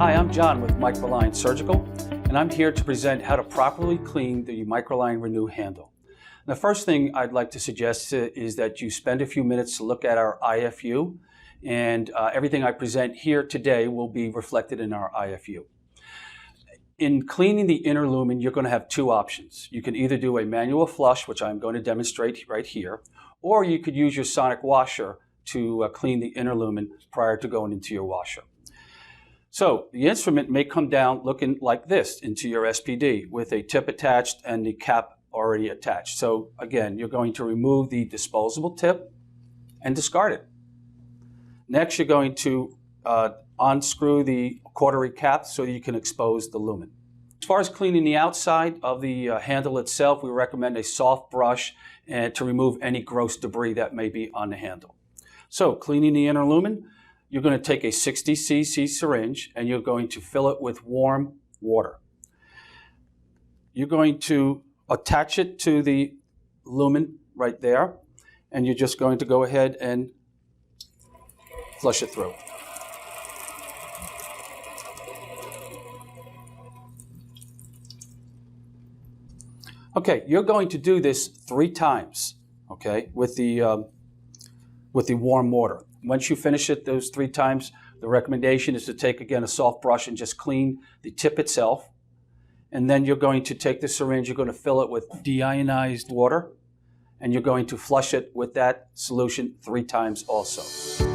Hi, I'm John with Microline Surgical, and I'm here to present how to properly clean the Microline ReNew handle. The first thing I'd like to suggest is that you spend a few minutes to look at our IFU, and everything I present here today will be reflected in our IFU. In cleaning the inner lumen, you're going to have two options. You can either do a manual flush, which I'm going to demonstrate right here, or you could use your sonic washer to clean the inner lumen prior to going into your washer. So the instrument may come down looking like this into your SPD with a tip attached and the cap already attached. So again, you're going to remove the disposable tip and discard it. Next, you're going to unscrew the cautery cap so you can expose the lumen. As far as cleaning the outside of the handle itself, we recommend a soft brush to remove any gross debris that may be on the handle. So cleaning the inner lumen, you're going to take a 60 cc syringe and you're going to fill it with warm water. You're going to attach it to the lumen right there, and you're just going to go ahead and flush it through. Okay, you're going to do this 3 times, okay, with the warm water. Once you finish it those 3 times, the recommendation is to take, again, a soft brush and just clean the tip itself. And then you're going to take the syringe, you're going to fill it with deionized water, and you're going to flush it with that solution 3 times also.